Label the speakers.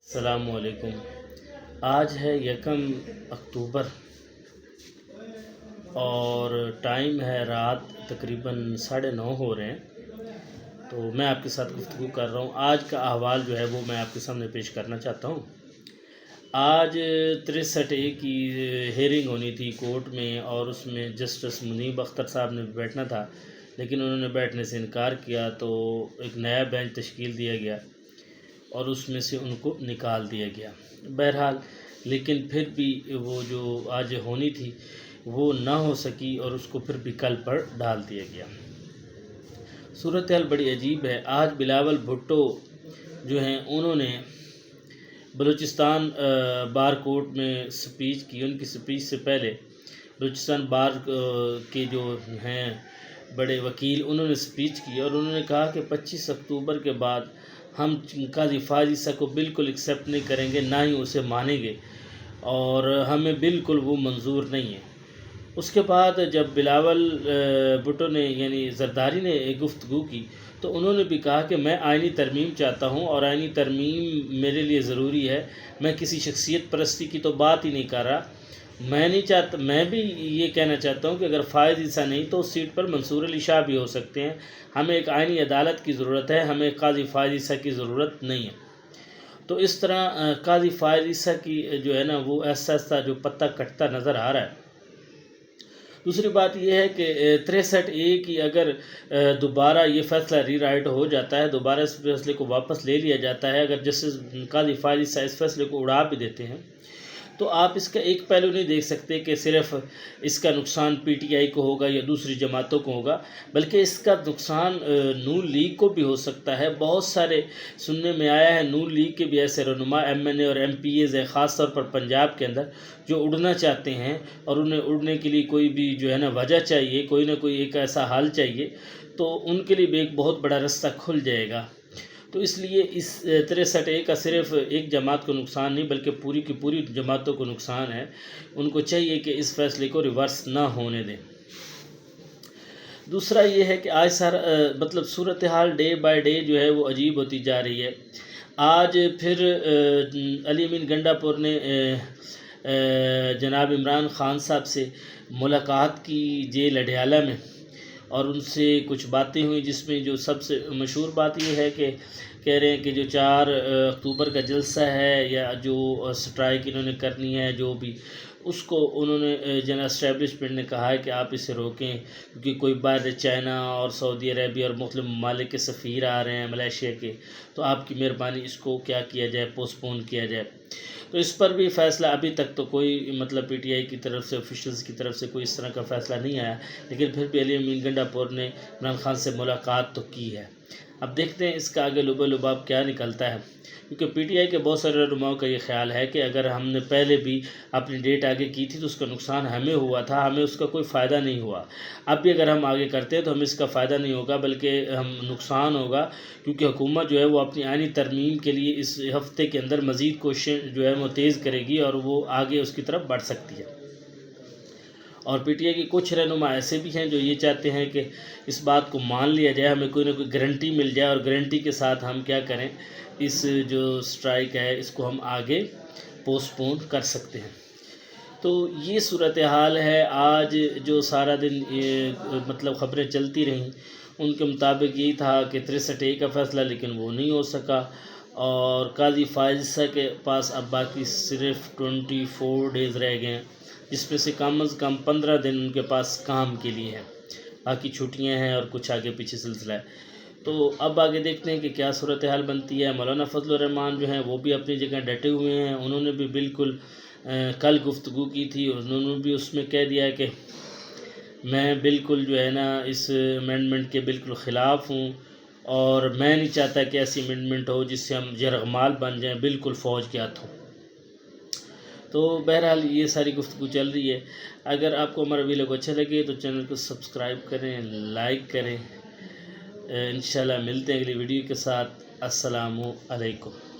Speaker 1: السلام علیکم۔ آج ہے 1 اکتوبر اور ٹائم ہے رات تقریباً 9:30 ہو رہے ہیں، تو میں آپ کے ساتھ گفتگو کر رہا ہوں۔ آج کا احوال جو ہے وہ میں آپ کے سامنے پیش کرنا چاہتا ہوں۔ آج 63A کی ہیئرنگ ہونی تھی کورٹ میں، اور اس میں جسٹس منیب اختر صاحب نے بیٹھنا تھا، لیکن انہوں نے بیٹھنے سے انکار کیا، تو ایک نیا بینچ تشکیل دیا گیا اور اس میں سے ان کو نکال دیا گیا۔ بہرحال لیکن پھر بھی وہ جو آج ہونی تھی وہ نہ ہو سکی، اور اس کو پھر بھی کل پر ڈال دیا گیا۔ صورتحال بڑی عجیب ہے۔ آج بلاول بھٹو جو ہیں انہوں نے بلوچستان بار کورٹ میں سپیچ کی۔ ان کی سپیچ سے پہلے بلوچستان بار کے جو ہیں بڑے وکیل انہوں نے سپیچ کی، اور انہوں نے کہا کہ 25 اکتوبر کے بعد ہم قاضی فائز عیسیٰ کو بالکل ایکسیپٹ نہیں کریں گے، نہ ہی اسے مانیں گے، اور ہمیں بالکل وہ منظور نہیں ہے۔ اس کے بعد جب بلاول بھٹو نے یعنی زرداری نے ایک گفتگو کی، تو انہوں نے بھی کہا کہ میں آئینی ترمیم چاہتا ہوں، اور آئینی ترمیم میرے لیے ضروری ہے۔ میں کسی شخصیت پرستی کی تو بات ہی نہیں کر رہا۔ میں بھی یہ کہنا چاہتا ہوں کہ اگر فائز عیسیٰ نہیں تو اس سیٹ پر منصور علی شاہ بھی ہو سکتے ہیں۔ ہمیں ایک آئینی عدالت کی ضرورت ہے، ہمیں قاضی فائز عیسیٰ کی ضرورت نہیں ہے۔ تو اس طرح قاضی فائز عیسیٰ کی جو ہے نا وہ ایسا ایسا جو پتہ کٹتا نظر آ رہا ہے۔ دوسری بات یہ ہے کہ 63A کی اگر دوبارہ یہ فیصلہ ری رائٹ ہو جاتا ہے، دوبارہ اس فیصلے کو واپس لے لیا جاتا ہے، اگر جسٹس قاضی فائز عیسیٰ اس فیصلے کو اڑا بھی دیتے ہیں، تو آپ اس کا ایک پہلو نہیں دیکھ سکتے کہ صرف اس کا نقصان PTI کو ہوگا یا دوسری جماعتوں کو ہوگا، بلکہ اس کا نقصان نون لیگ کو بھی ہو سکتا ہے۔ بہت سارے سننے میں آیا ہے نون لیگ کے بھی ایسے رہنما MNA اور MPAs ہیں، خاص طور پر پنجاب کے اندر، جو اڑنا چاہتے ہیں، اور انہیں اڑنے کے لیے کوئی بھی جو ہے نا وجہ چاہیے، کوئی نہ کوئی ایک ایسا حل چاہیے، تو ان کے لیے بھی ایک بہت بڑا رستہ کھل جائے گا۔ تو اس لیے اس 63A کا صرف ایک جماعت کو نقصان نہیں بلکہ پوری کی پوری جماعتوں کو نقصان ہے۔ ان کو چاہیے کہ اس فیصلے کو ریورس نہ ہونے دیں۔ دوسرا یہ ہے کہ آج مطلب صورتحال ڈے بائی ڈے جو ہے وہ عجیب ہوتی جا رہی ہے۔ آج پھر علی امین گنڈا پور نے جناب عمران خان صاحب سے ملاقات کی جیل اڈیالہ میں، اور ان سے کچھ باتیں ہوئیں، جس میں جو سب سے مشہور بات یہ ہے کہ کہہ رہے ہیں کہ جو 4 اکتوبر کا جلسہ ہے یا جو سٹرائک انہوں نے کرنی ہے، جو بھی اس کو انہوں نے جنرل اسٹیبلشمنٹ نے کہا ہے کہ آپ اسے روکیں، کیونکہ کوئی باہر چائنا اور سعودی عربیہ اور مختلف ممالک کے سفیر آ رہے ہیں، ملیشیا کے، تو آپ کی مہربانی اس کو کیا کیا جائے، پوسٹ پون کیا جائے۔ تو اس پر بھی فیصلہ ابھی تک تو کوئی مطلب PTI کی طرف سے آفیشلز کی طرف سے کوئی اس طرح کا فیصلہ نہیں آیا، لیکن پھر بھی علی امین گنڈا پور نے عمران خان سے ملاقات تو کی ہے۔ اب دیکھتے ہیں اس کا آگے لباب کیا نکلتا ہے، کیونکہ PTI کے بہت سارے رہنماؤں کا یہ خیال ہے کہ اگر ہم نے پہلے بھی اپنی ڈیٹ آگے کی تھی تو اس کا نقصان ہمیں ہوا تھا، ہمیں اس کا کوئی فائدہ نہیں ہوا۔ اب بھی اگر ہم آگے کرتے ہیں تو ہمیں اس کا فائدہ نہیں ہوگا بلکہ ہم نقصان ہوگا، کیونکہ حکومت جو ہے وہ اپنی آئینی ترمیم کے لیے اس ہفتے کے اندر مزید کوششیں جو ہے وہ تیز کرے گی، اور وہ آگے اس کی طرف بڑھ سکتی ہے۔ اور PTI کی کچھ رہنما ایسے بھی ہیں جو یہ چاہتے ہیں کہ اس بات کو مان لیا جائے، ہمیں کوئی نہ کوئی گارنٹی مل جائے، اور گارنٹی کے ساتھ ہم کیا کریں، اس جو سٹرائک ہے اس کو ہم آگے پوسٹ پون کر سکتے ہیں۔ تو یہ صورتحال ہے۔ آج جو سارا دن مطلب خبریں چلتی رہیں ان کے مطابق یہی تھا کہ 63A کا فیصلہ، لیکن وہ نہیں ہو سکا، اور قاضی فائز عیسیٰ کے پاس اب باقی صرف 24 ڈیز رہ گئے ہیں، جس میں سے کم از کم 15 دن ان کے پاس کام کے لیے ہیں، باقی چھٹیاں ہیں اور کچھ آگے پیچھے سلسلہ ہے۔ تو اب آگے دیکھتے ہیں کہ کیا صورتحال بنتی ہے۔ مولانا فضل الرحمان جو ہیں وہ بھی اپنی جگہ ڈٹے ہوئے ہیں، انہوں نے بھی بالکل کل گفتگو کی تھی، اور انہوں نے بھی اس میں کہہ دیا کہ میں بالکل جو ہے نا اس امینڈمنٹ کے بالکل خلاف ہوں، اور میں نہیں چاہتا کہ ایسی امینڈمنٹ ہو جس سے ہم یرغمال بن جائیں، بالکل فوج کے ہاتھوں۔ تو بہرحال یہ ساری گفتگو چل رہی ہے۔ اگر آپ کو ہمارا ویڈیو اچھا لگے تو چینل کو سبسکرائب کریں، لائک کریں۔ انشاءاللہ ملتے ہیں اگلی ویڈیو کے ساتھ۔ السلام علیکم۔